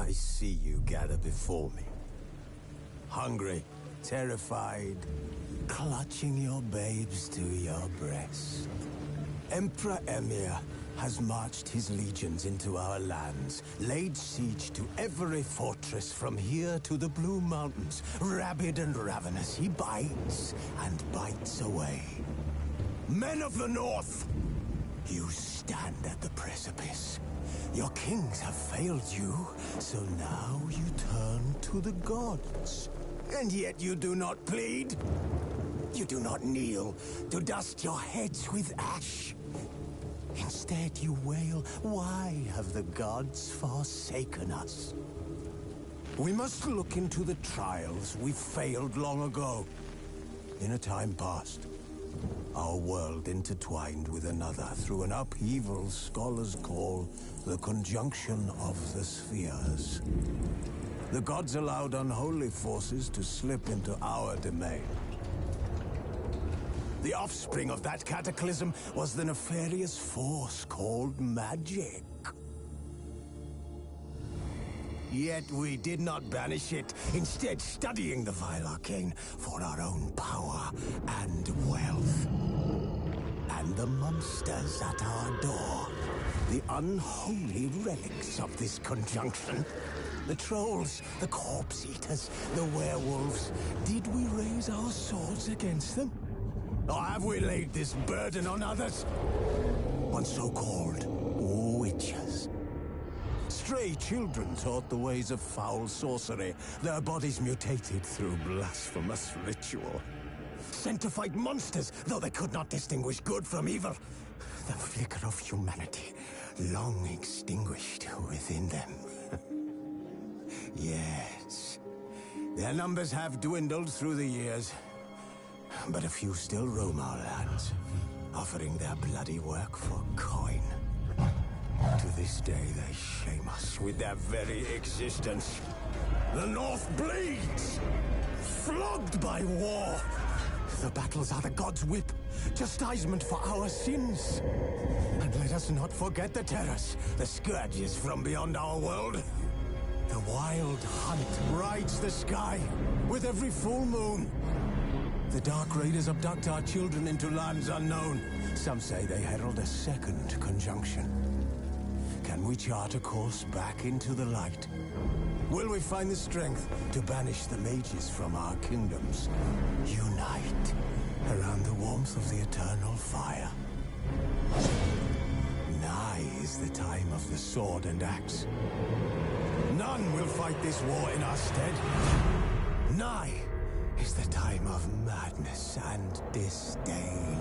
I see you gather before me. Hungry, terrified, clutching your babes to your breast. Emperor Emhyr has marched his legions into our lands, laid siege to every fortress from here to the Blue Mountains. Rabid and ravenous, he bites and bites away. Men of the North, you stand at the precipice. Your kings have failed you, so now you turn to the gods. And yet you do not plead. You do not kneel to dust your heads with ash. Instead you wail, why have the gods forsaken us? We must look into the trials we failed long ago. In a time past, our world intertwined with another through an upheaval scholars call the conjunction of the spheres. The gods allowed unholy forces to slip into our domain. The offspring of that cataclysm was the nefarious force called magic. Yet we did not banish it, instead studying the vile arcane for our own power and wealth. And the monsters at our door, the unholy relics of this conjunction. The trolls, the corpse eaters, the werewolves. Did we raise our swords against them? Or have we laid this burden on others? On so-called witches. Stray children taught the ways of foul sorcery, their bodies mutated through blasphemous ritual. Sent to fight monsters, though they could not distinguish good from evil. The flicker of humanity, long extinguished within them. Yes, their numbers have dwindled through the years, but a few still roam our lands, offering their bloody work for coin. To this day, they shame us with their very existence. The North bleeds, flogged by war. The battles are the gods' whip, chastisement for our sins. And let us not forget the terrors, the scourges from beyond our world. The wild hunt rides the sky with every full moon. The Dark Raiders abduct our children into lands unknown. Some say they herald a second conjunction. Can we chart a course back into the light? Will we find the strength to banish the mages from our kingdoms? Unite around the warmth of the eternal fire. Nigh is the time of the sword and axe. None will fight this war in our stead. Nigh is the time of madness and disdain.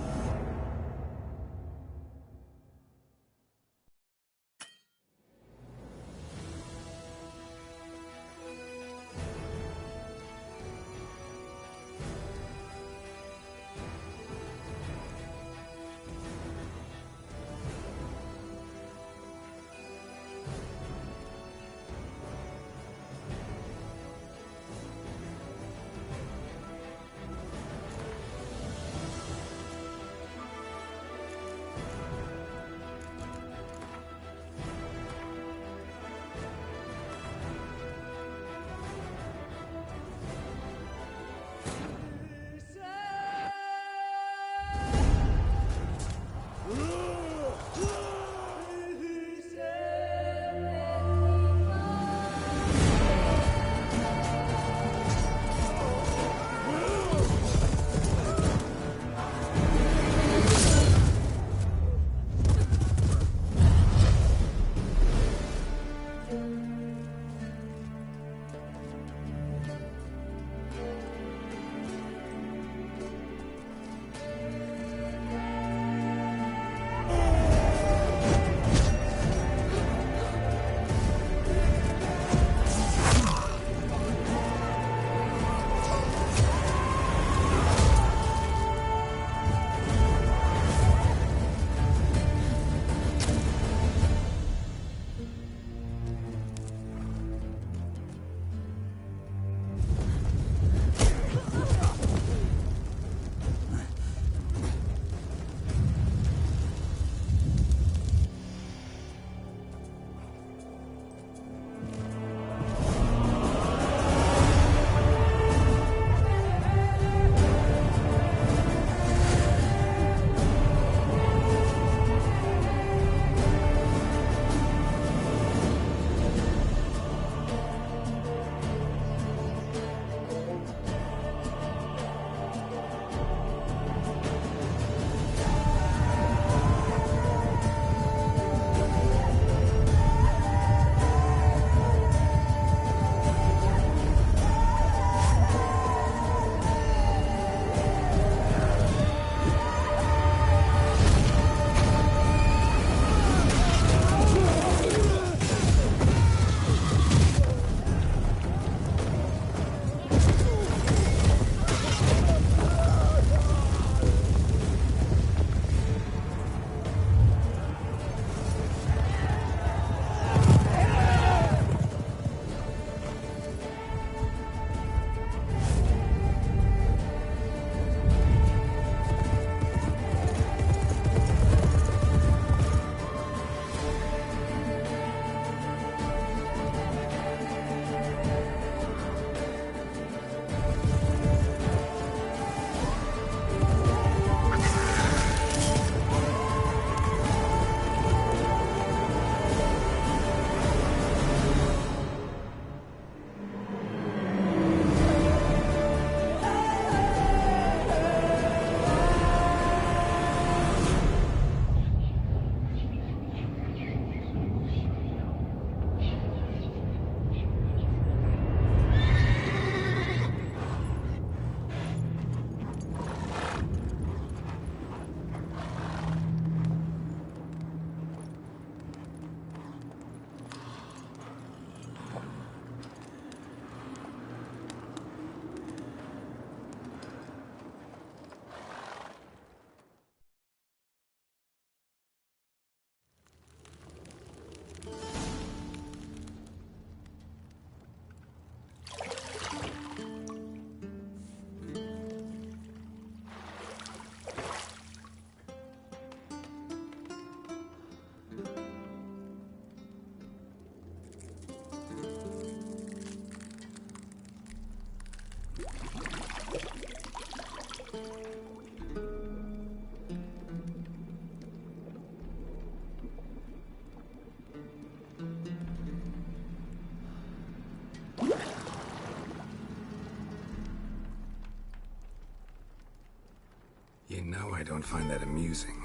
don't find that amusing.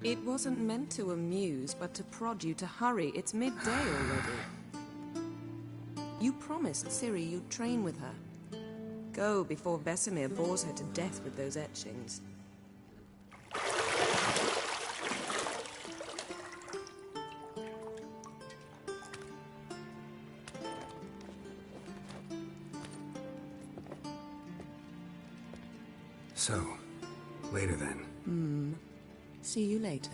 It wasn't meant to amuse, but to prod you to hurry. It's midday already. You promised Ciri you'd train with her. Go before Vesemir bores her to death with those etchings. So, later then. See you later.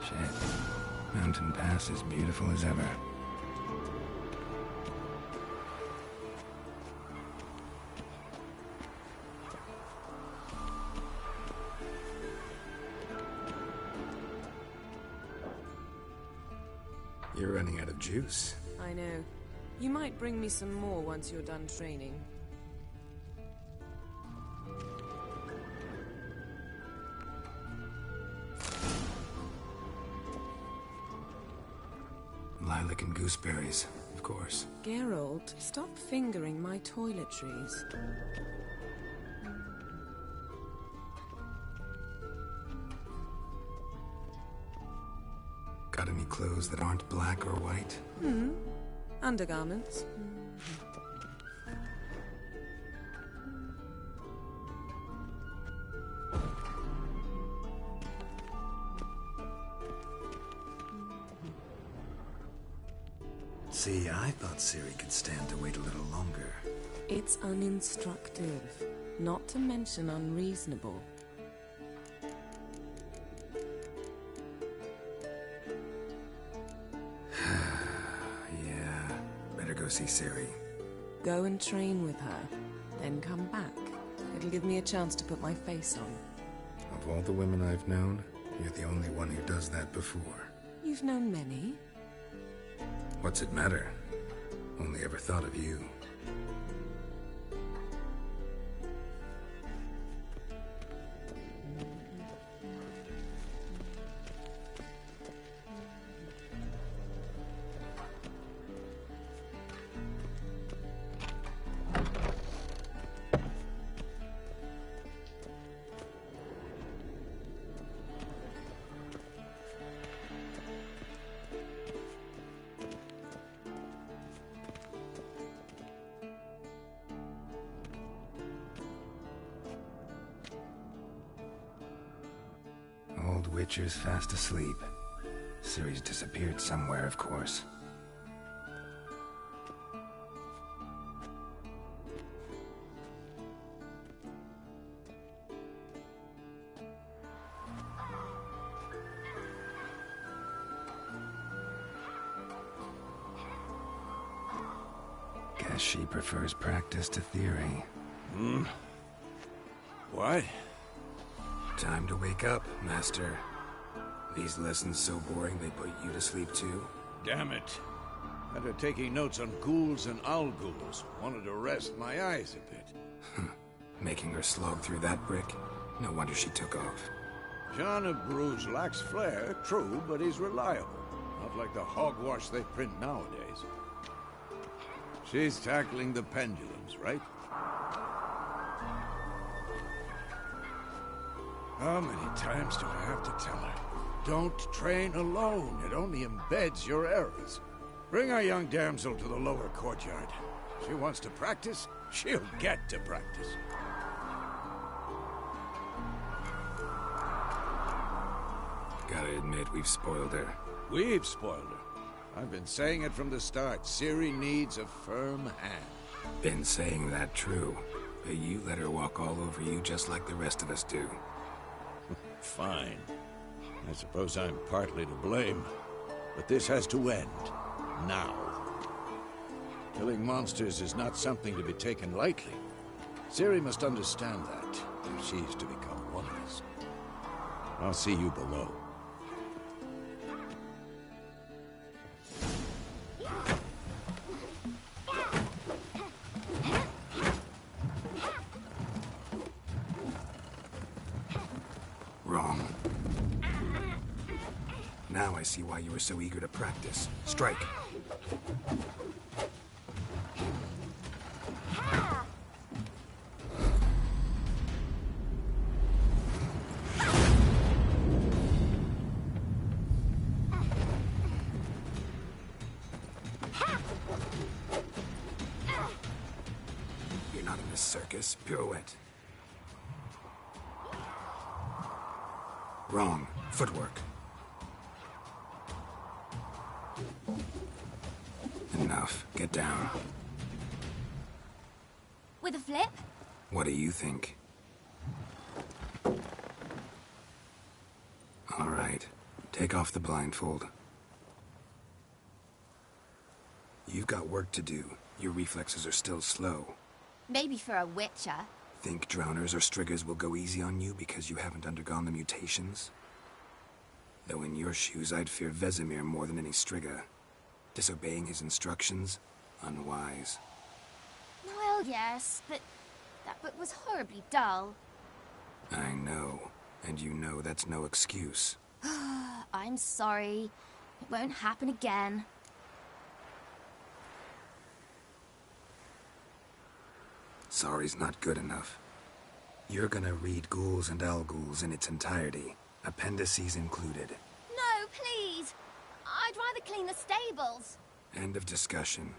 Shit. Mountain Pass is beautiful as ever. You're running out of juice. I know. You might bring me some more once you're done training. Lilac and gooseberries, of course. Geralt, stop fingering my toiletries. Got any clothes that aren't black or white? Undergarments. See, I thought Ciri could stand to wait a little longer. It's uninstructive, not to mention unreasonable. Yeah, better go see Ciri. Go and train with her, then come back. It'll give me a chance to put my face on. Of all the women I've known, you're the only one who does that before. You've known many. What's it matter? Only ever thought of you. Old Witcher's fast asleep. Ciri's disappeared somewhere, of course. Guess she prefers practice to theory. What? Time to wake up, Master. These lessons so boring they put you to sleep too? Damn it. After taking notes on ghouls and owl-ghouls, wanted to rest my eyes a bit. Making her slog through that brick? No wonder she took off. Jean of Bruges lacks flair, true, but he's reliable. Not like the hogwash they print nowadays. She's tackling the pendulums, right? How many times do I have to tell her? Don't train alone. It only embeds your errors. Bring our young damsel to the lower courtyard. She wants to practice, she'll get to practice. Gotta admit, we've spoiled her. We've spoiled her. I've been saying it from the start. Ciri needs a firm hand. Been saying that true. But you let her walk all over you just like the rest of us do. Fine. I suppose I'm partly to blame. But this has to end. Now. Killing monsters is not something to be taken lightly. Ciri must understand that, if she's to become one of us. I'll see you below. Wrong. Now I see why you were so eager to practice. Strike. You're not in this circus. Pirouette. Wrong. Footwork. Enough. Get down. With a flip? What do you think? All right. Take off the blindfold. You've got work to do. Your reflexes are still slow. Maybe for a witcher. Think drowners or striggers will go easy on you because you haven't undergone the mutations? Though in your shoes, I'd fear Vesemir more than any strigger. Disobeying his instructions? Unwise. Well, yes, but that book was horribly dull. I know. And you know that's no excuse. I'm sorry. It won't happen again. Sorry's not good enough. You're gonna read Ghouls and Alghouls in its entirety, appendices included. No, please! I'd rather clean the stables. End of discussion.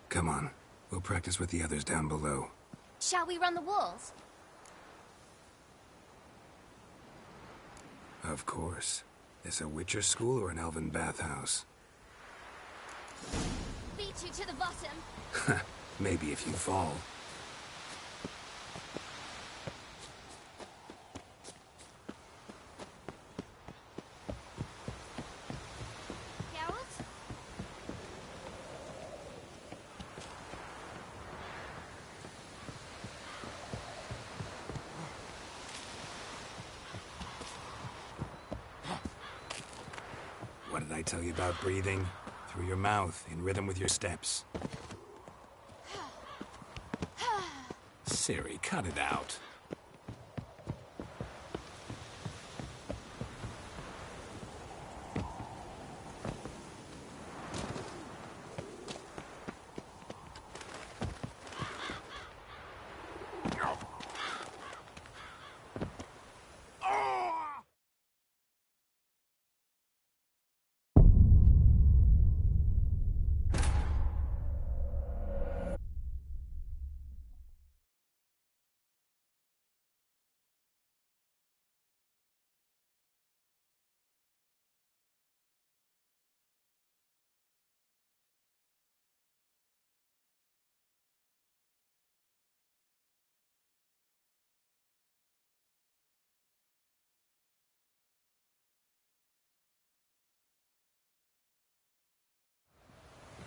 Come on, we'll practice with the others down below. Shall we run the walls? Of course. This a Witcher school or an elven bathhouse? Beat you to the bottom. Maybe if you fall. Geralt? What did I tell you about breathing? Through your mouth, in rhythm with your steps. Ciri, cut it out.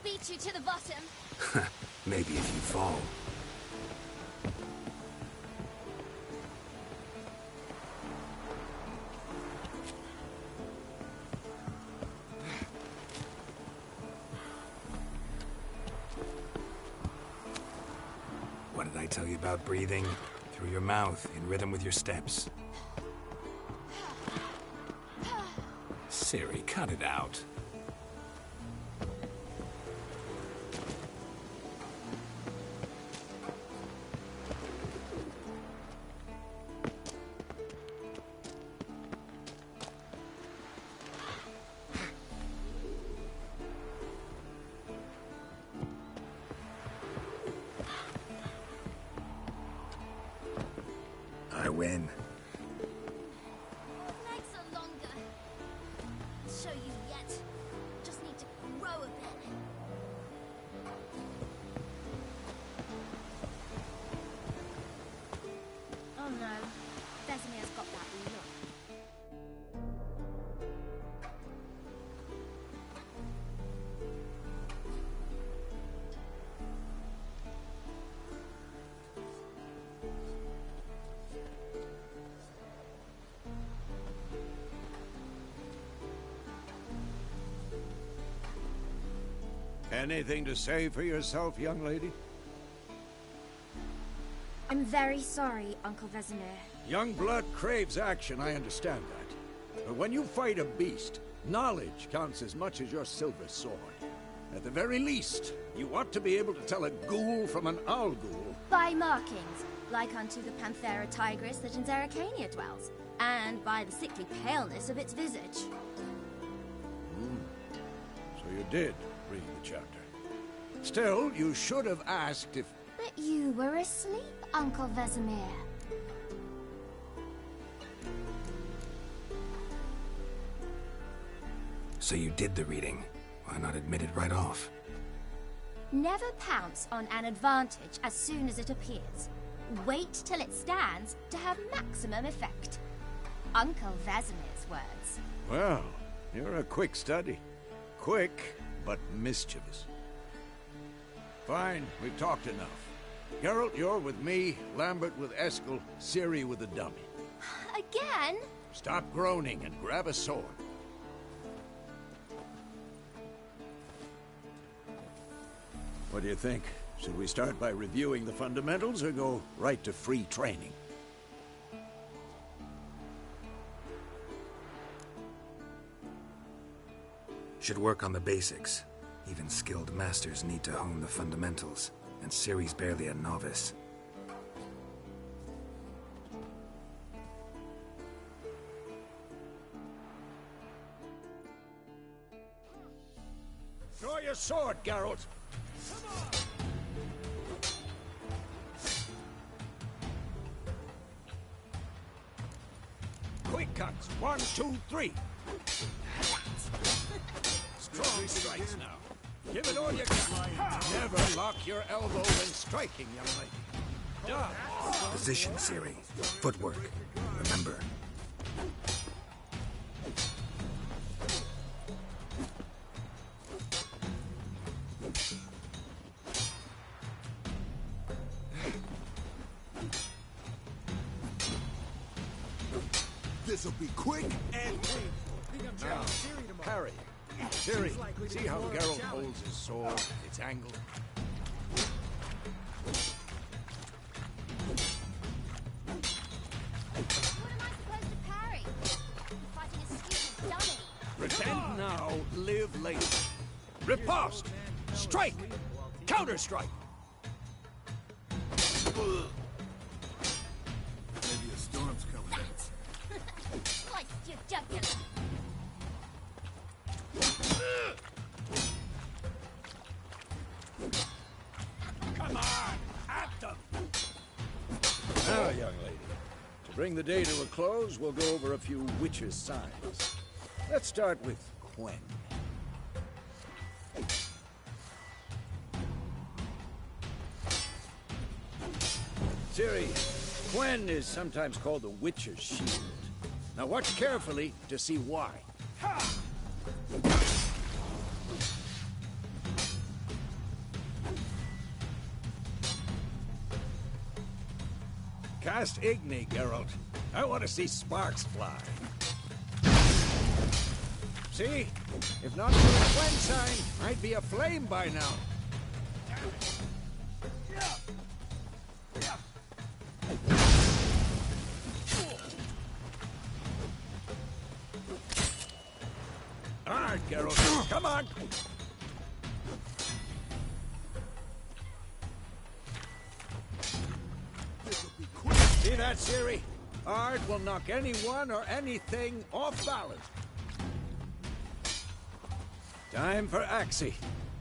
Beat you to the bottom. Maybe if you fall. What did I tell you about breathing? Through your mouth, in rhythm with your steps. Ciri, cut it out. win. Legs are longer. I'll show you yet. Just need to grow a bit. Oh no, Vesemir's got that look. Anything to say for yourself, young lady? I'm very sorry, Uncle Vesemir. Young blood craves action, I understand that. But when you fight a beast, knowledge counts as much as your silver sword. At the very least, you ought to be able to tell a ghoul from an owl ghoul. By markings, like unto the Panthera tigris that in Zerrikania dwells, and by the sickly paleness of its visage. So you did read the chapter. Still, you should have asked if... But you were asleep, Uncle Vesemir. So you did the reading. Why not admit it right off? Never pounce on an advantage as soon as it appears. Wait till it stands to have maximum effect. Uncle Vesemir's words. Well, you're a quick study. Quick, but mischievous. Fine, we've talked enough. Geralt, you're with me, Lambert with Eskel, Ciri with the dummy. Again? Stop groaning and grab a sword. What do you think? Should we start by reviewing the fundamentals or go right to free training? Should work on the basics. Even skilled masters need to hone the fundamentals, and Ciri's barely a novice. Draw your sword, Geralt! Quick cuts! 1, 2, 3! Strong strikes now. Give it all you got. Never lock your elbow when striking, young lady. Done. Position, Ciri. Footwork. Remember. This'll be quick and clean. Now, parry. Ciri, see how Geralt holds his sword, its angle? What am I supposed to parry? Fighting a stupid dummy. Pretend now, live later. Riposte! Strike! Counter-strike! Maybe a storm's coming. Slice your jugular. Come on! At them! Now, young lady, to bring the day to a close, we'll go over a few witches' signs. Let's start with Quen. Ciri, Quen is sometimes called the Witcher's Shield. Now watch carefully to see why. Cast Igni, Geralt. I want to see sparks fly. See? If not for the Quen sign, I'd be aflame by now. All right, Geralt. Come on. See that, Ciri? Art will knock anyone or anything off balance. Time for Axii.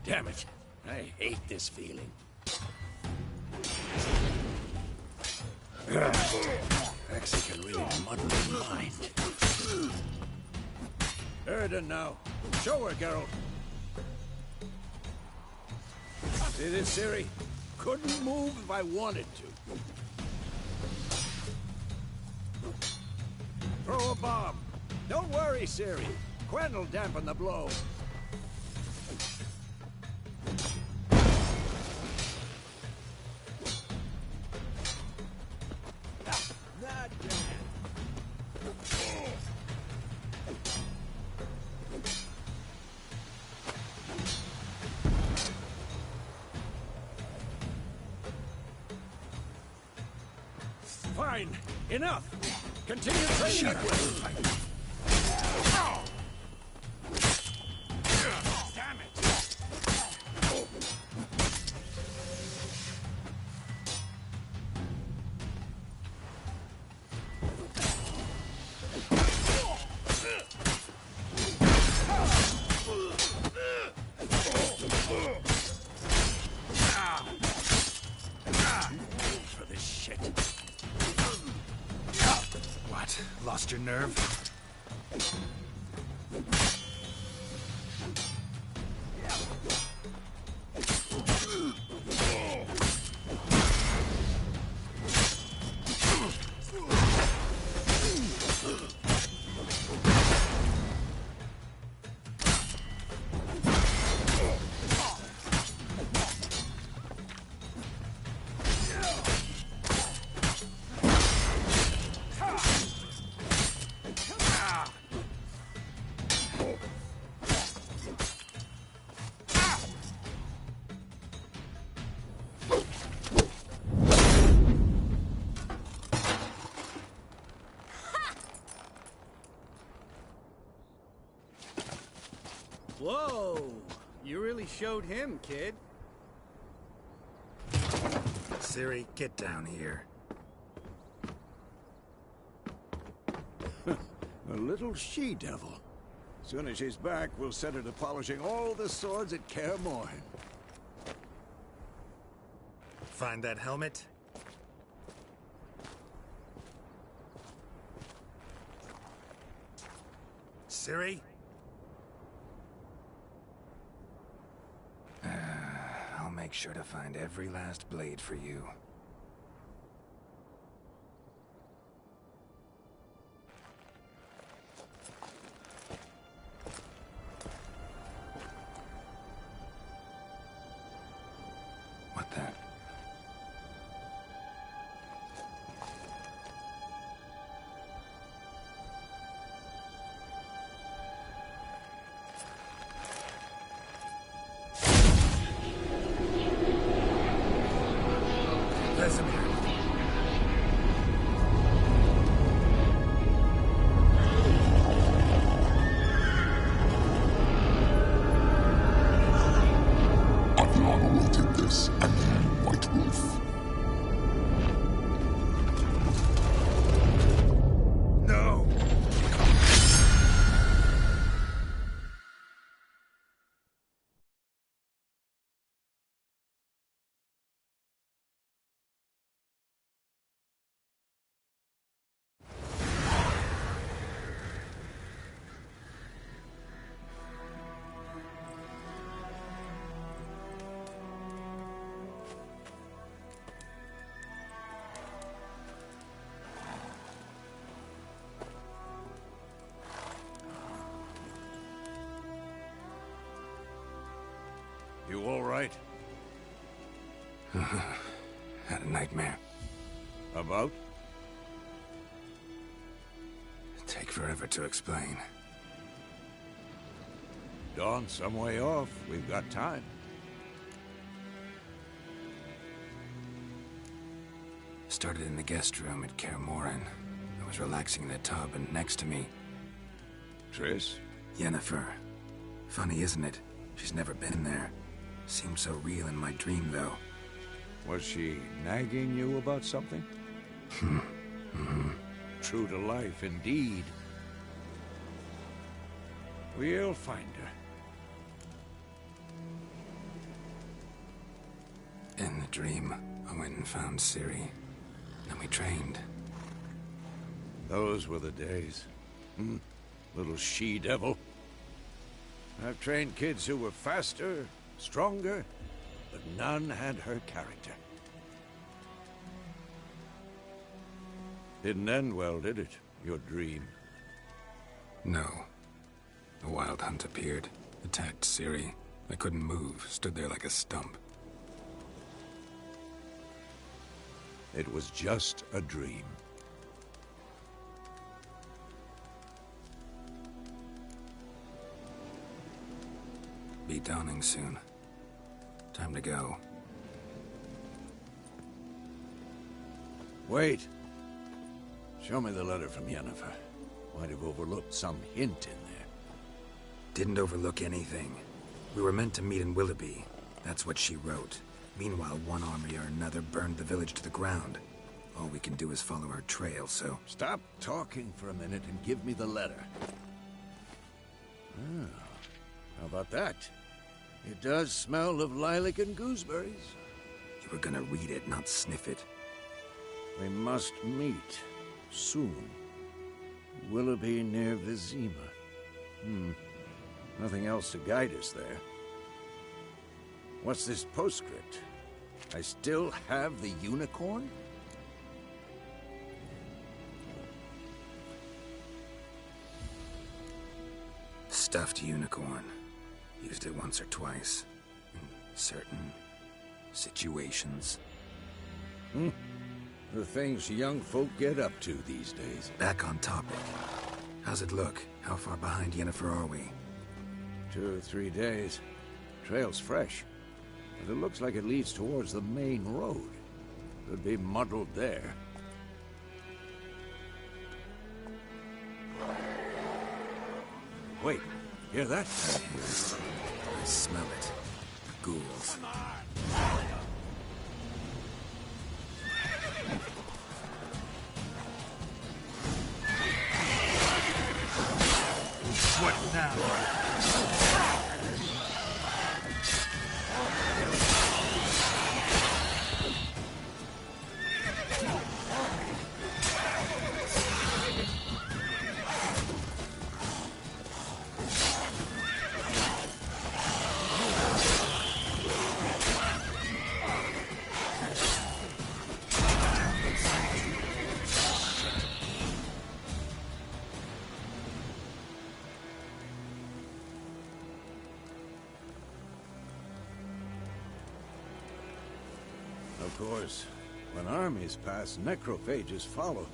Damn it. I hate this feeling. Galaxy can really muddle your mind. Erden now. Show her, Geralt. See this, Ciri? Couldn't move if I wanted to. Throw a bomb. Don't worry, Ciri. Quen will dampen the blow. Not bad. Fine. Enough. Continue training. Damn it. For this shit. What? Lost your nerve? Whoa! You really showed him, kid. Ciri, get down here. A little she-devil. Soon as she's back, we'll set her to polishing all the swords at Kaer Morhen. Find that helmet? Ciri? I'll make sure to find every last blade for you. What the? Vesemir. Adriana will take this, and then White Wolf. No! You all right? Had a nightmare. About? Take forever to explain. Dawn's some way off. We've got time. Started in the guest room at Kaer Morhen. I was relaxing in the tub, and next to me, Triss? Yennefer. Funny, isn't it? She's never been there. Seemed so real in my dream, though. Was she nagging you about something? True to life, indeed. We'll find her. In the dream, I went and found Ciri. And we trained. Those were the days. Little she-devil. I've trained kids who were faster, stronger, but none had her character. Didn't end well, did it? Your dream? No. A wild hunt appeared, attacked Ciri. I couldn't move, stood there like a stump. It was just a dream. Be dawning soon. Time to go. Wait. Show me the letter from Yennefer. Might have overlooked some hint in there. Didn't overlook anything. We were meant to meet in Willoughby. That's what she wrote. Meanwhile, one army or another burned the village to the ground. All we can do is follow her trail, so... Stop talking for a minute and give me the letter. Ah, how about that? It does smell of lilac and gooseberries. You were gonna read it, not sniff it. We must meet. Soon. Willoughby near Vizima. Nothing else to guide us there. What's this postscript? I still have the unicorn? Stuffed unicorn. Used it once or twice. In certain situations. The things young folk get up to these days. Back on topic. How's it look? How far behind Yennefer are we? 2 or 3 days. Trail's fresh. But it looks like it leads towards the main road. Could be muddled there. Wait, hear that? I smell it. Ghouls. What now? Of course, when armies pass, necrophages follow.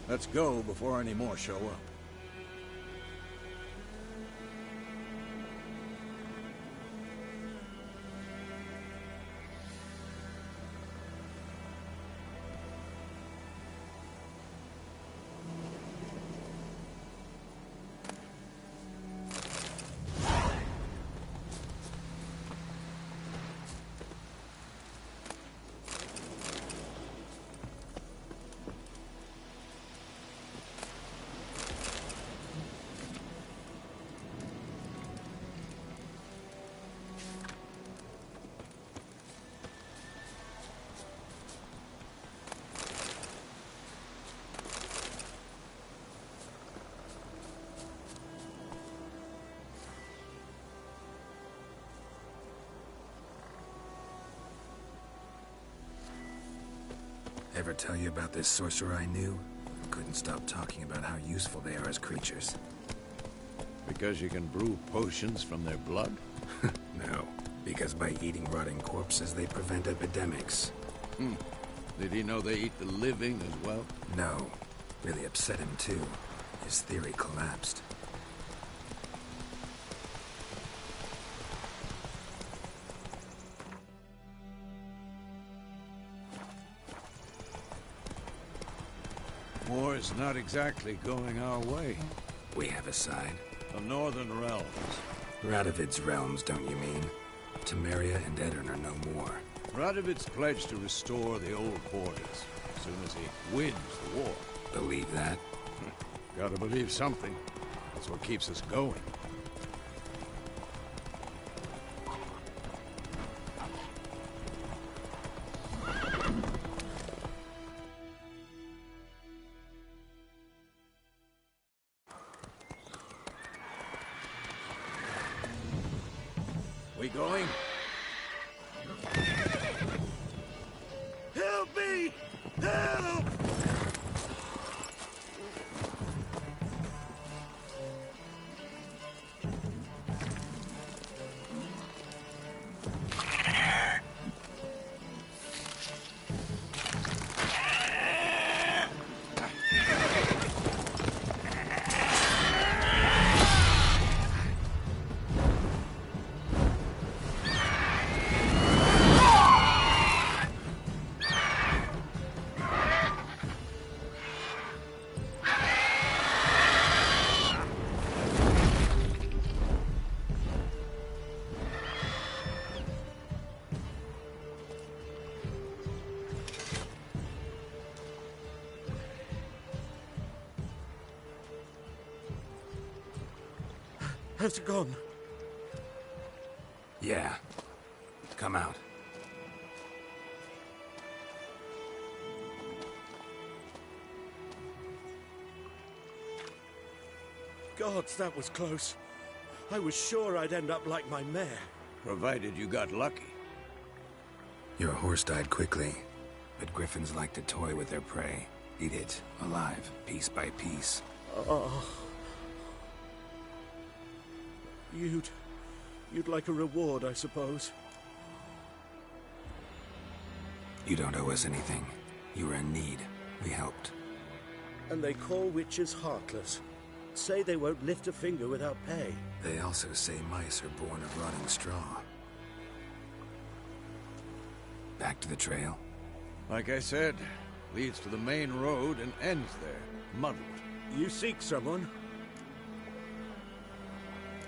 Let's go before any more show up. Ever tell you about this sorcerer I knew? Couldn't stop talking about how useful they are as creatures. Because you can brew potions from their blood? No, because by eating rotting corpses, they prevent epidemics. Did he know they eat the living as well? No. Really upset him, too. His theory collapsed. War's not exactly going our way. We have a side. The Northern Realms. Radovid's realms, don't you mean? Temeria and Edirn are no more. Radovid's pledged to restore the old borders as soon as he wins the war. Believe that? Gotta believe something. That's what keeps us going. We going? Help me! Help! Has it gone? Yeah. Come out. Gods, that was close. I was sure I'd end up like my mare. Provided you got lucky. Your horse died quickly, but griffins like to toy with their prey. Eat it, alive, piece by piece. Oh. You'd like a reward, I suppose. You don't owe us anything. You were in need. We helped. And they call witches heartless. Say they won't lift a finger without pay. They also say mice are born of rotting straw. Back to the trail? Like I said, leads to the main road and ends there, muddled. You seek someone?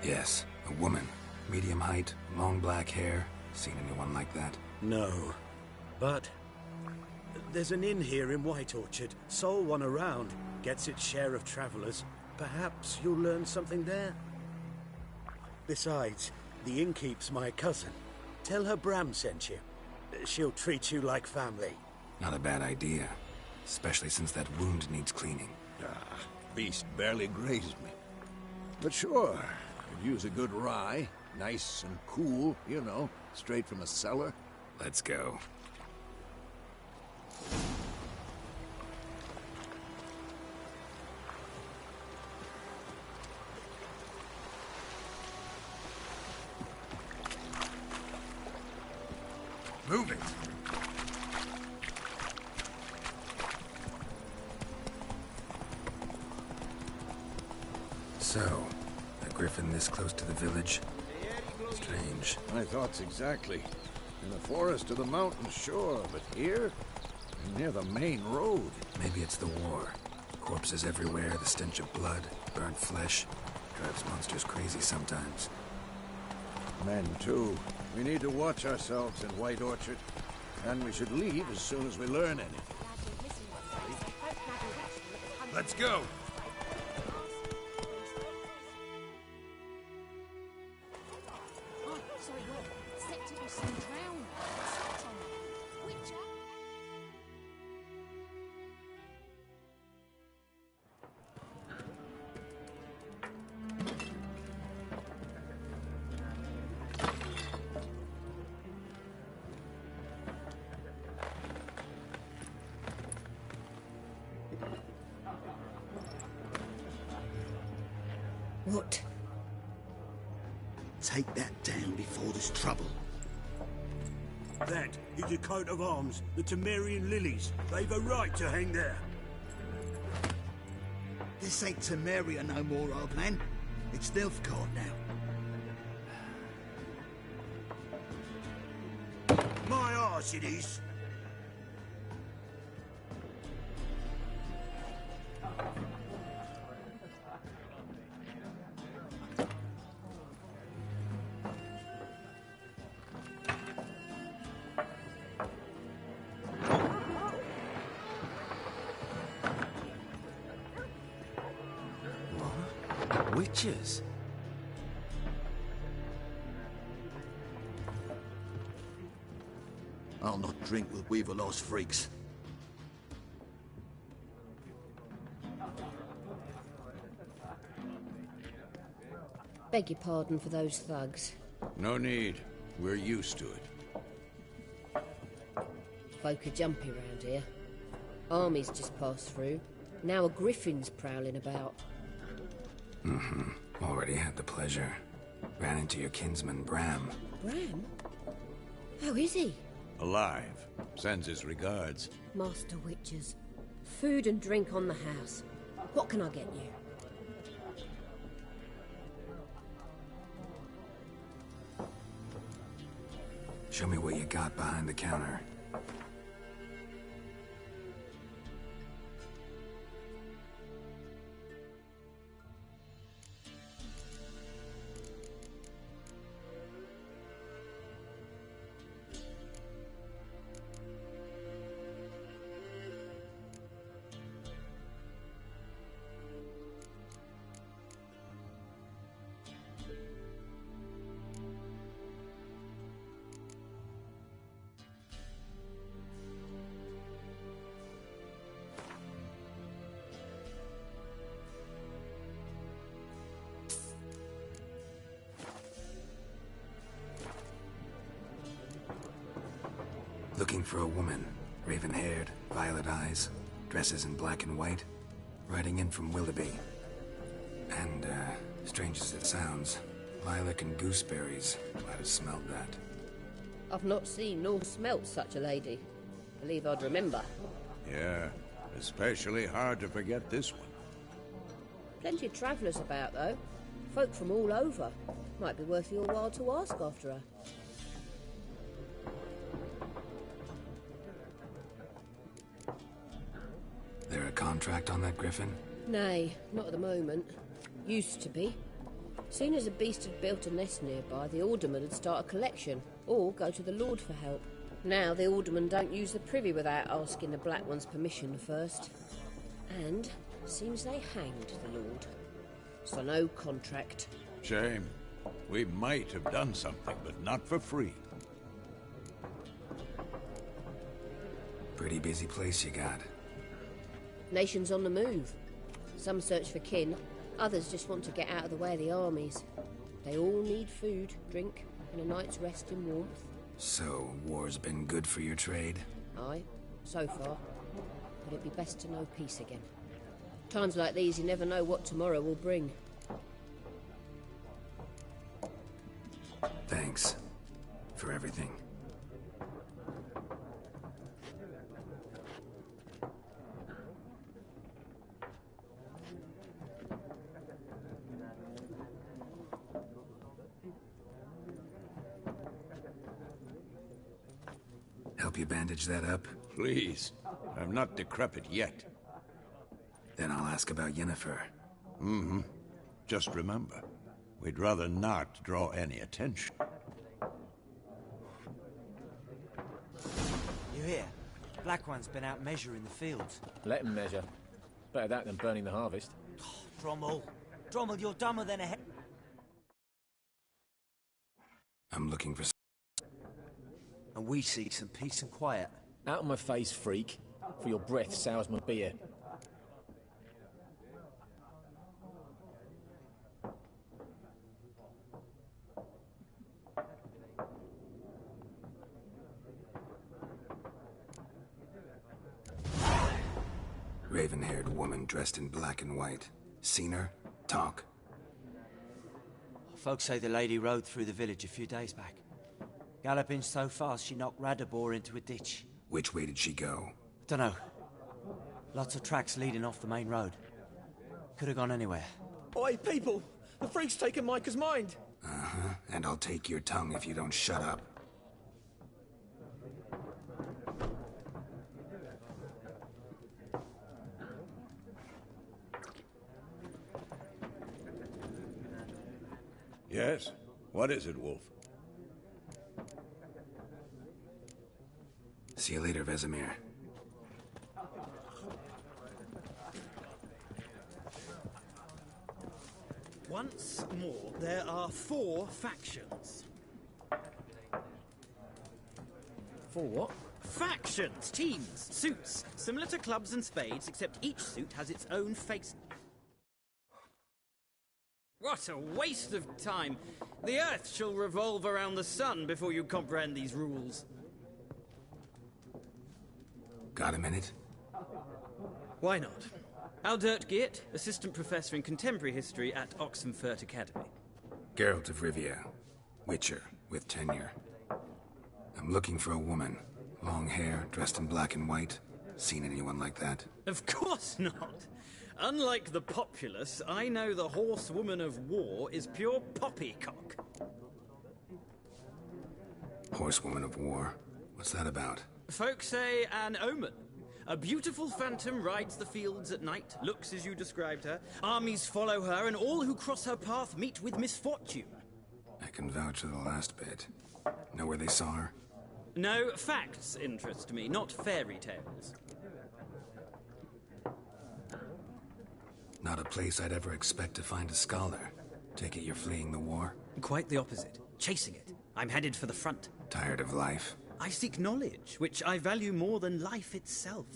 Yes, a woman. Medium height, long black hair. Seen anyone like that? No. But there's an inn here in White Orchard. Sole one around. Gets its share of travelers. Perhaps you'll learn something there? Besides, the innkeep's my cousin. Tell her Bram sent you. She'll treat you like family. Not a bad idea. Especially since that wound needs cleaning. Beast barely grazed me. But sure, could use a good rye. Nice and cool, you know, straight from a cellar. Let's go. Move it! So, a griffin this close to the village? Strange. My thoughts exactly. In the forest or the mountains, sure, but here? Near the main road. Maybe it's the war. Corpses everywhere, the stench of blood, burnt flesh. Drives monsters crazy sometimes. Men, too. We need to watch ourselves in White Orchard. And we should leave as soon as we learn anything. Let's go! What? Take that down before there's trouble. That is a coat of arms, the Temerian lilies. They've a right to hang there. This ain't Temeria no more, old man. It's Nilfgaard now. My arse it is. Witches? I'll not drink with Weaverlost freaks. Beg your pardon for those thugs. No need. We're used to it. Folk are jumpy round here. Armies just passed through. Now a griffin's prowling about. Already had the pleasure. Ran into your kinsman, Bram. Bram? How is he? Alive. Sends his regards. Master Witchers. Food and drink on the house. What can I get you? Show me what you got behind the counter. Looking for a woman. Raven-haired, violet eyes, dresses in black and white. Riding in from Willoughby. And, strange as it sounds, lilac and gooseberries. Might have smelled that. I've not seen nor smelt such a lady. Believe I'd remember. Yeah, especially hard to forget this one. Plenty of travellers about, though. Folk from all over. Might be worth your while to ask after her. There a contract on that griffin? Nay, not at the moment. Used to be. Soon as a beast had built a nest nearby, the alderman would start a collection, or go to the Lord for help. Now the aldermen don't use the privy without asking the Black One's permission first. And seems they hanged the Lord. So no contract. Shame. We might have done something, but not for free. Pretty busy place you got. Nations on the move. Some search for kin, others just want to get out of the way of the armies. They all need food, drink, and a night's rest in warmth. So, war's been good for your trade? Aye, so far. But it'd be best to know peace again. Times like these, you never know what tomorrow will bring. Thanks. For everything. Help you bandage that up? Please. I'm not decrepit yet. Then I'll ask about Yennefer. Mm-hmm. Just remember, we'd rather not draw any attention. You hear? Black One's been out measuring the fields. Let him measure. Better that than burning the harvest. Oh, Drommel. Drommel, you're dumber than a he- I'm looking for... And we seek some peace and quiet. Out of my face, freak. For your breath sours my beer. Raven-haired woman dressed in black and white. Seen her? Talk. Folks say the lady rode through the village a few days back. Galloping so fast she knocked Radabor into a ditch. Which way did she go? Dunno. Lots of tracks leading off the main road. Could have gone anywhere. Oi, people! The freak's taken Micah's mind! Uh-huh. And I'll take your tongue if you don't shut up. Yes? What is it, Wolf? See you later, Vesemir. Once more, there are 4 factions. 4 what? Factions, teams, suits. Similar to clubs and spades, except each suit has its own face. What a waste of time! The Earth shall revolve around the sun before you comprehend these rules. Got a minute? Why not? Aldert Geert, Assistant Professor in Contemporary History at Oxenfurt Academy. Geralt of Rivia, Witcher, with tenure. I'm looking for a woman. Long hair, dressed in black and white. Seen anyone like that? Of course not! Unlike the populace, I know the horsewoman of war is pure poppycock. Horsewoman of war? What's that about? Folk say an omen. A beautiful phantom rides the fields at night, looks as you described her. Armies follow her, and all who cross her path meet with misfortune. I can vouch for the last bit. Know where they saw her? No, facts interest me, not fairy tales. Not a place I'd ever expect to find a scholar. Take it you're fleeing the war? Quite the opposite. Chasing it. I'm headed for the front. Tired of life? I seek knowledge, which I value more than life itself.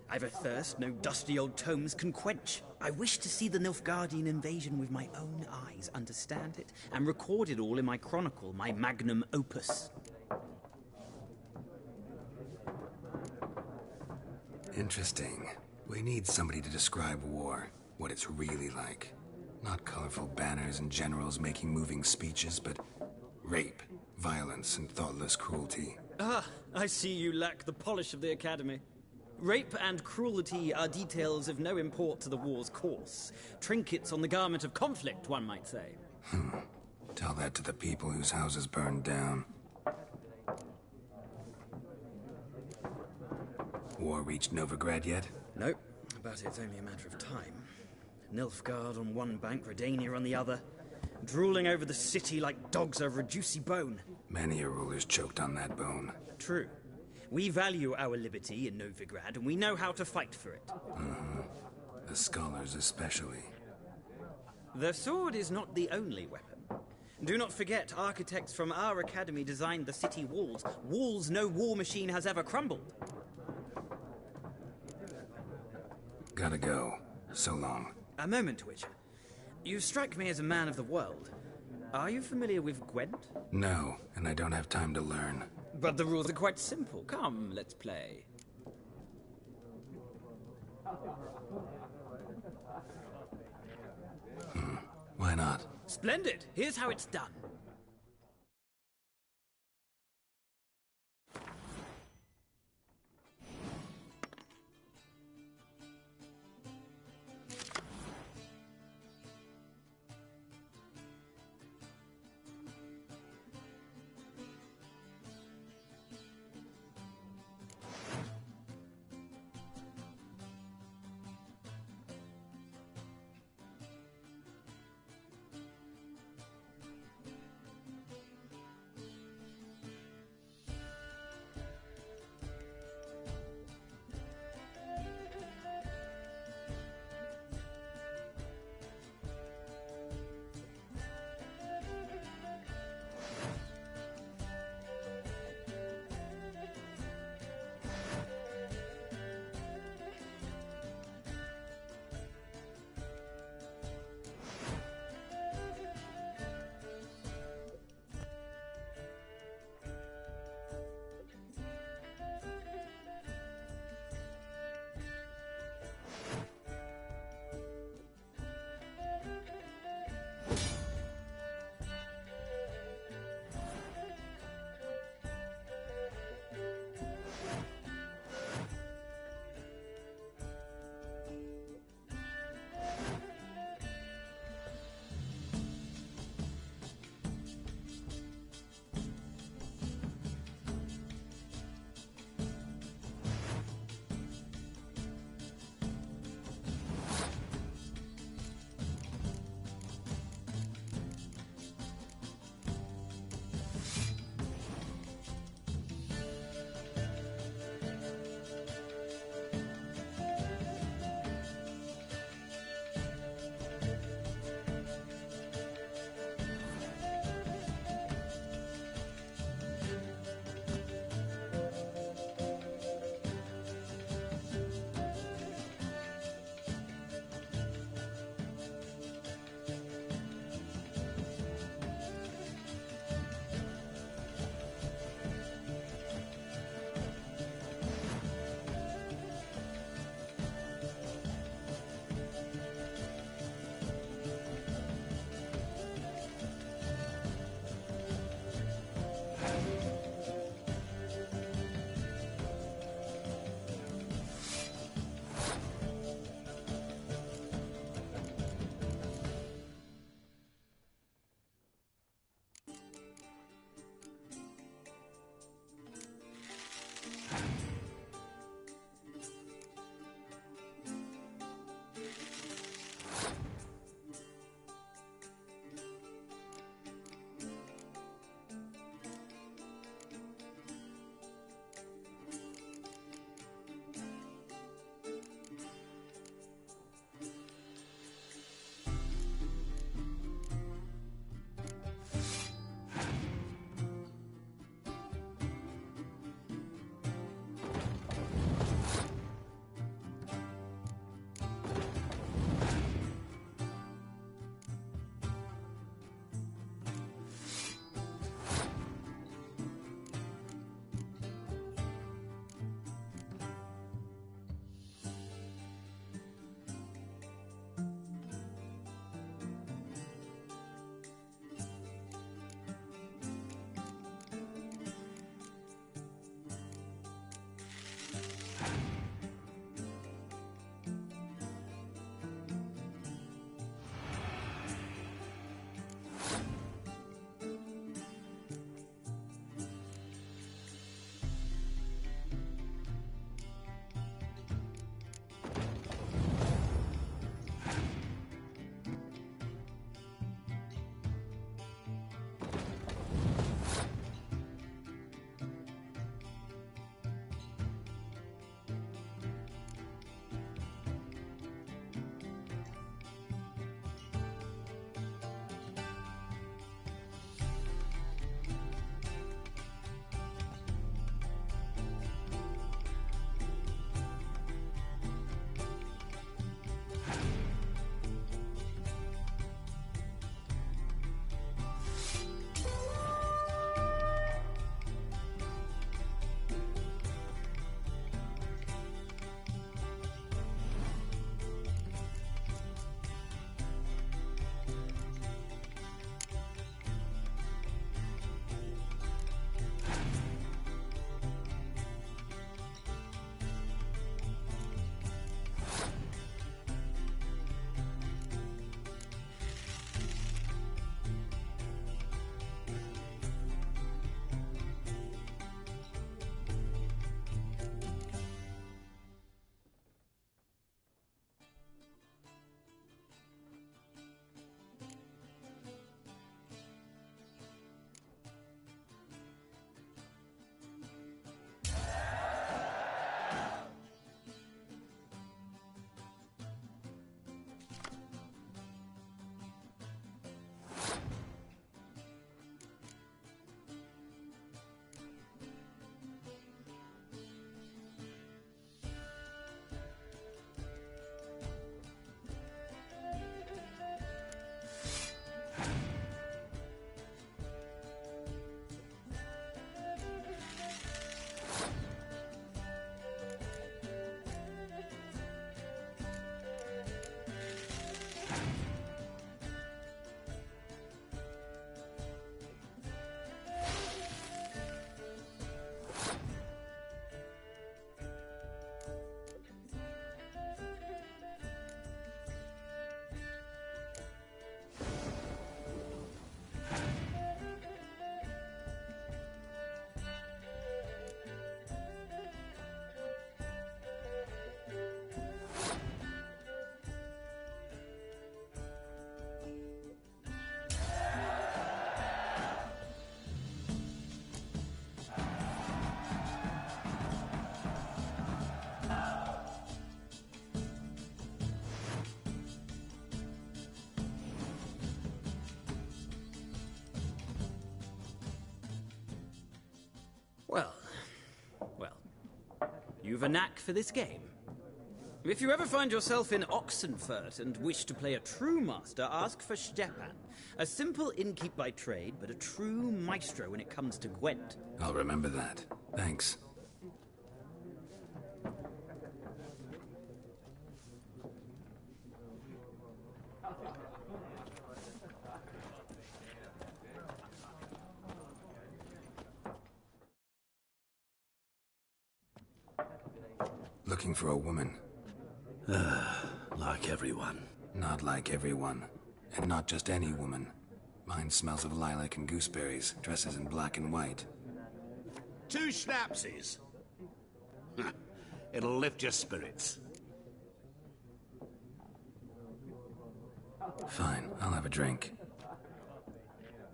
I've a thirst no dusty old tomes can quench. I wish to see the Nilfgaardian invasion with my own eyes, understand it, and record it all in my chronicle, my magnum opus. Interesting. We need somebody to describe war, what it's really like. Not colorful banners and generals making moving speeches, but rape, violence, and thoughtless cruelty. Ah, I see you lack the polish of the Academy. Rape and cruelty are details of no import to the war's course. Trinkets on the garment of conflict, one might say. Tell that to the people whose houses burned down. War reached Novigrad yet? Nope, but it's only a matter of time. Nilfgaard on one bank, Redania on the other. Drooling over the city like dogs over a juicy bone. Many a ruler's choked on that bone. True. We value our liberty in Novigrad, and we know how to fight for it. The scholars especially. The sword is not the only weapon. Do not forget, architects from our academy designed the city walls. Walls no war machine has ever crumbled. Gotta go. So long. A moment, Witcher. You strike me as a man of the world. Are you familiar with Gwent? No, and I don't have time to learn. But the rules are quite simple. Come, let's play. Why not? Splendid! Here's how it's done. You've a knack for this game. If you ever find yourself in Oxenfurt and wish to play a true master, ask for Stepan. A simple innkeep by trade, but a true maestro when it comes to Gwent. I'll remember that. Thanks. Looking for a woman. Like everyone. Not like everyone. And not just any woman. Mine smells of lilac and gooseberries, dresses in black and white. 2 schnapsies. It'll lift your spirits. Fine, I'll have a drink.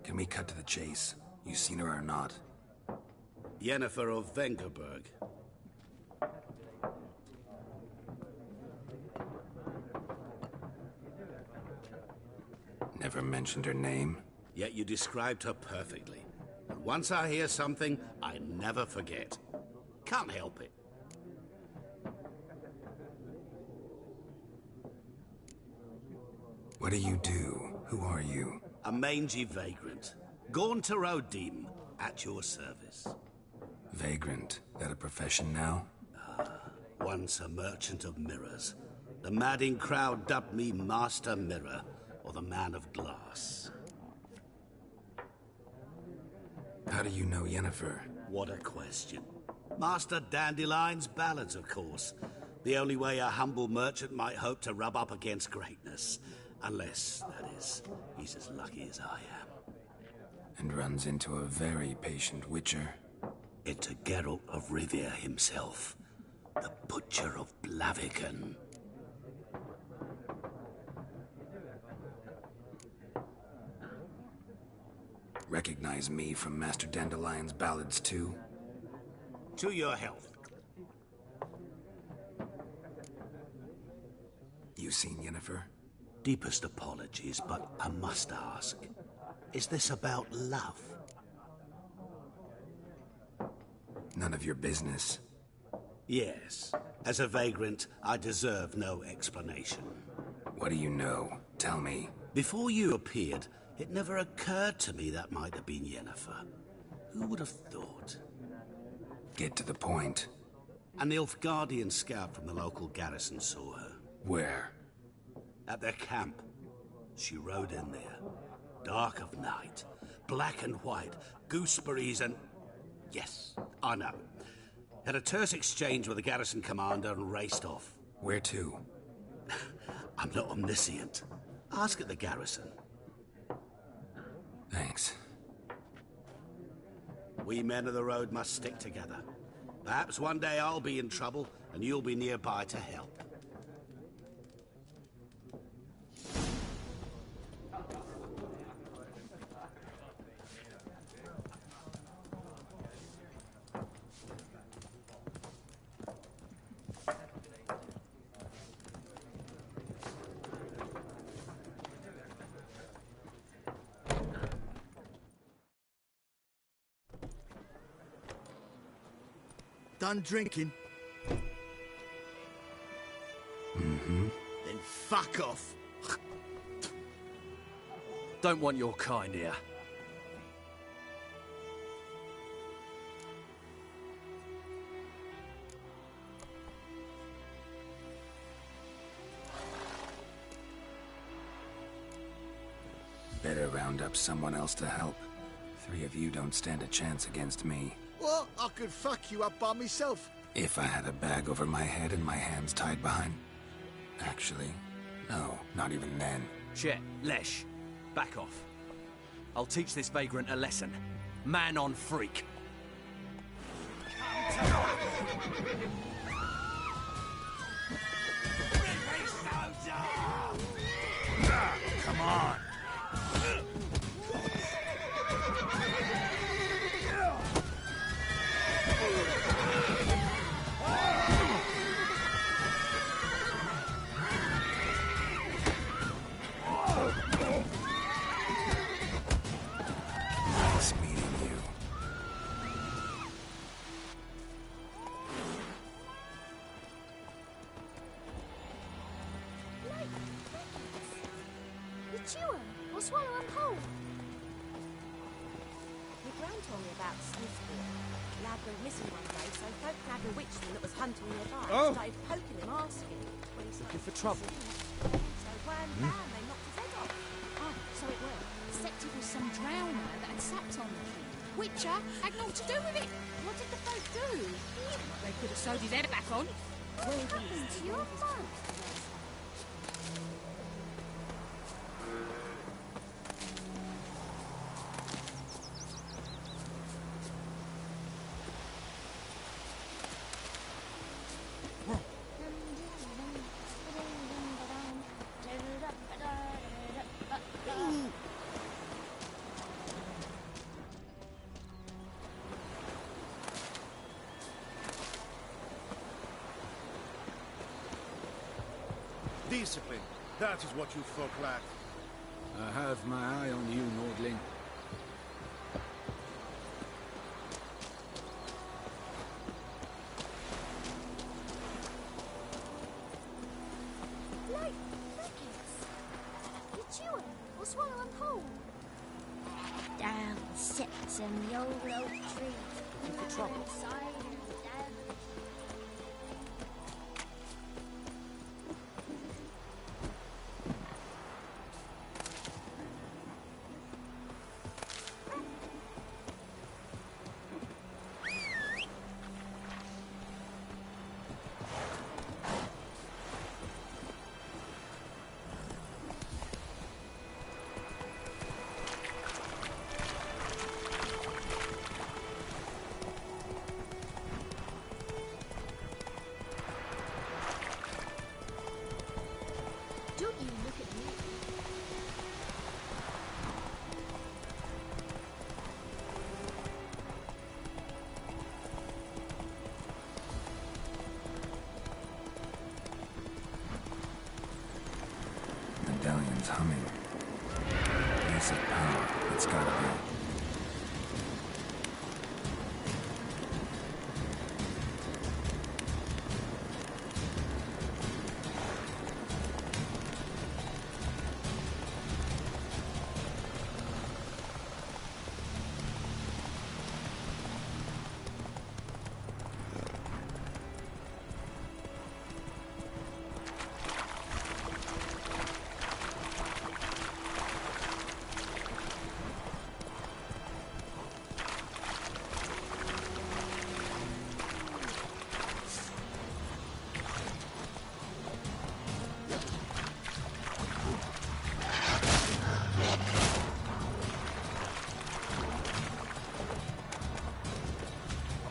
Can we cut to the chase? You seen her or not? Yennefer of Vengerberg. Never mentioned her name. Yet you described her perfectly. And once I hear something, I never forget. Can't help it. What do you do? Who are you? A mangy vagrant. Gaunter O'Dim, at your service. Vagrant. That a profession now? Once a merchant of mirrors. The madding crowd dubbed me Master Mirror, or the Man of Glass. How do you know Yennefer? What a question. Master Dandelion's ballads, of course. The only way a humble merchant might hope to rub up against greatness. Unless, that is, he's as lucky as I am. And runs into a very patient witcher. Into Geralt of Rivia himself. The Butcher of Blaviken. Recognize me from Master Dandelion's ballads, too? To your health. You seen Yennefer? Deepest apologies, but I must ask. Is this about love? None of your business. Yes. As a vagrant, I deserve no explanation. What do you know? Tell me. Before you appeared, it never occurred to me that might have been Yennefer. Who would have thought? Get to the point. An Nilfgaardian scout from the local garrison saw her. Where? At their camp. She rode in there. Dark of night. Black and white. Gooseberries and... Yes, I know. Had a terse exchange with the garrison commander and raced off. Where to? I'm not omniscient. Ask at the garrison. Thanks. We men of the road must stick together. Perhaps one day I'll be in trouble, and you'll be nearby to help. Done drinking? Mm-hmm. Then fuck off. Don't want your kind here. Better round up someone else to help. 3 of you don't stand a chance against me. What? I could fuck you up by myself. If I had a bag over my head and my hands tied behind... Actually, no, not even then. Chet, Lesh, back off. I'll teach this vagrant a lesson. Man on freak. Come on. Nice meeting you. chew 'em or swallow 'em whole. Your gran told me about Smithfield. Lad went missing one day, so folk nabbed a witchman that was hunting nearby. Oh. Started poking him, asking. Well, he Looking for started trouble? So wham, bam, they knocked his head off. Oh, so it were. Except it was some drowner that had sapped on the kid. Witcher had naught to do with it. What did the folk do? They could have sewed his head back on. What happened to your mum? Discipline. That is what you folk lack. I have my eye on you, Nordling. Like crickets. You chew 'em or swallow 'em whole. Down sits in the old oak tree. Looking for trouble? Inside the damn. Don't you look at me. Medallion's humming. Piece of power. It's gotta be.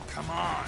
Come on.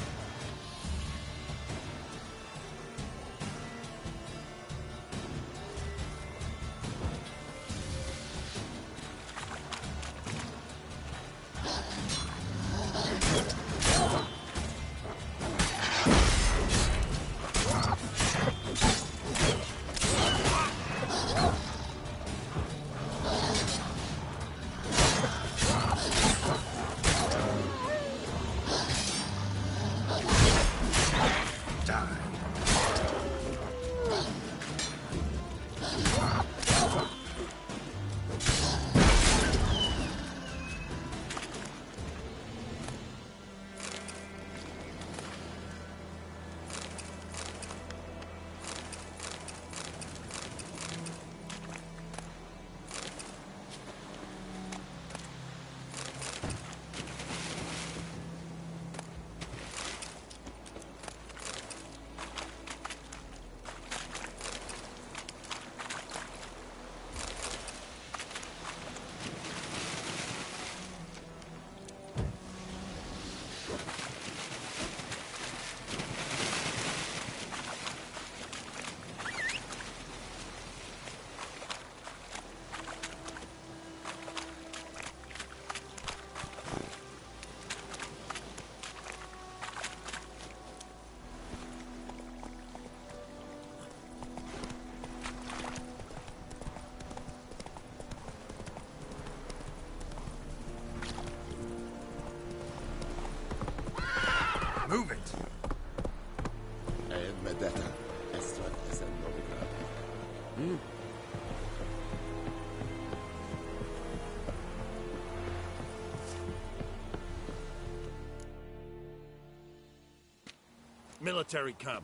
Move it! Vendetta. Esto es el novigrado. military camp.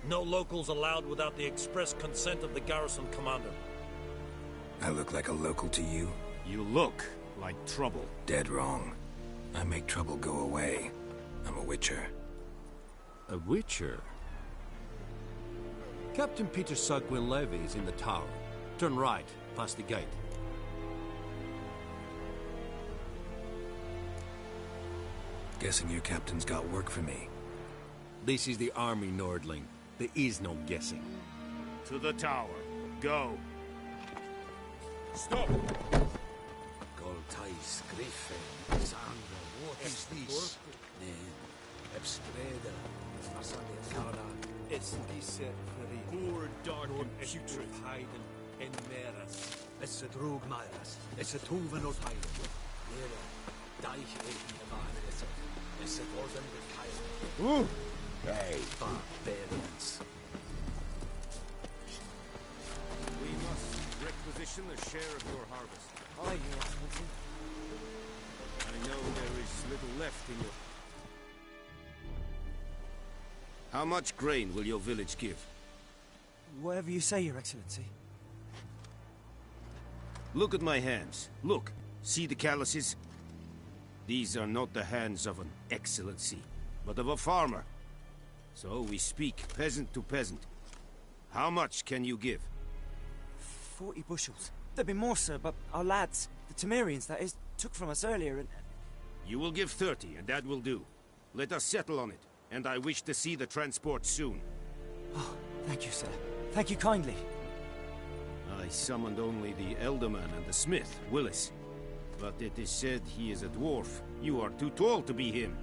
No locals allowed without the express consent of the garrison commander. I look like a local to you? You look like trouble. Dead wrong. I make trouble go away. I'm a witcher. A witcher? Captain Peter Sugwin Levy is in the tower. Turn right, past the gate. Guessing your captain's got work for me. This is the army, Nordling. There is no guessing. To the tower. Go. Stop! Goltais, Griffin, Sandra, what is this? Ebstreda, Fasadekara, Esgiseferi, Poor, dark, and putrid Haydn, and Meras. Essedrug Myras, Essetuven of Haydn, Nera, Deich Eden Vares, Essedorden the Kyle. Hey, barbarians. We must requisition a share of your harvest. Aye, Your Excellency. I know there is little left in your... How much grain will your village give? Whatever you say, Your Excellency. Look at my hands. Look. See the calluses? These are not the hands of an excellency, but of a farmer. So we speak peasant to peasant. How much can you give? 40 bushels. There'd be more, sir, but our lads, the Temerians, that is, took from us earlier and... You will give 30, and that will do. Let us settle on it, and I wish to see the transport soon. Oh, thank you, sir. Thank you kindly. I summoned only the Elderman and the smith, Willis. But it is said he is a dwarf. You are too tall to be him.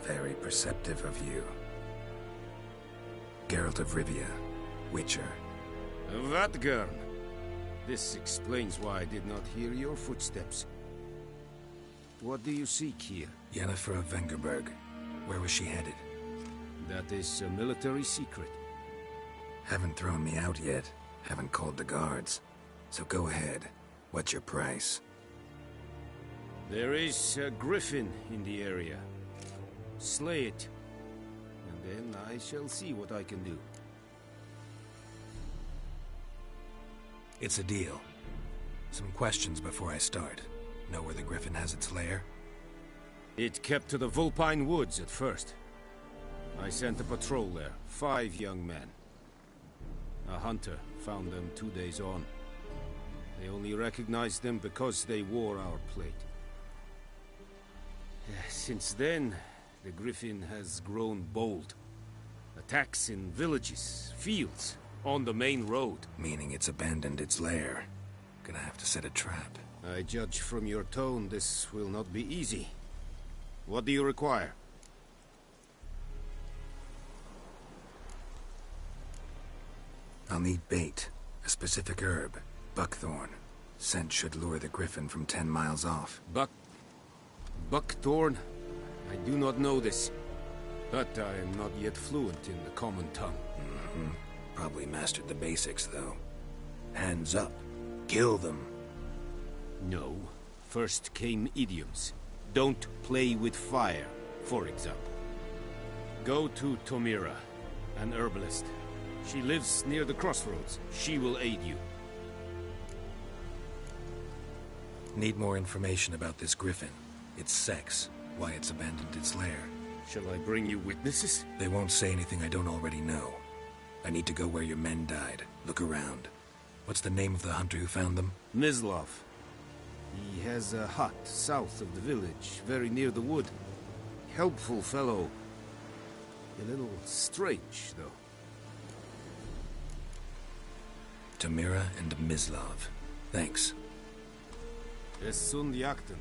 Very perceptive of you. Geralt of Rivia, Witcher. Vatgern. This explains why I did not hear your footsteps. What do you seek here? Yennefer of Vengerberg. Where was she headed? That is a military secret. Haven't thrown me out yet. Haven't called the guards. So go ahead. What's your price? There is a griffin in the area. Slay it. And then I shall see what I can do. It's a deal. Some questions before I start. Know where the griffin has its lair? It kept to the Vulpine Woods at first. I sent a patrol there, 5 young men. A hunter found them 2 days on. They only recognized them because they wore our plate. Since then, the griffin has grown bold. Attacks in villages, fields, on the main road. Meaning it's abandoned its lair. Gonna have to set a trap. I judge from your tone this will not be easy. What do you require? I'll need bait. A specific herb. Buckthorn. Scent should lure the griffin from 10 miles off. Buckthorn? I do not know this. But I am not yet fluent in the common tongue. Probably mastered the basics, though. Hands up. Kill them. No. First came idioms. Don't play with fire, for example. Go to Tomira, an herbalist. She lives near the crossroads. She will aid you. Need more information about this griffin. Its sex, why it's abandoned its lair. Shall I bring you witnesses? They won't say anything I don't already know. I need to go where your men died. Look around. What's the name of the hunter who found them? Mislav. He has a hut south of the village, very near the wood. Helpful fellow. A little strange, though. Tomira and Mislav. Thanks. Es sund jakten.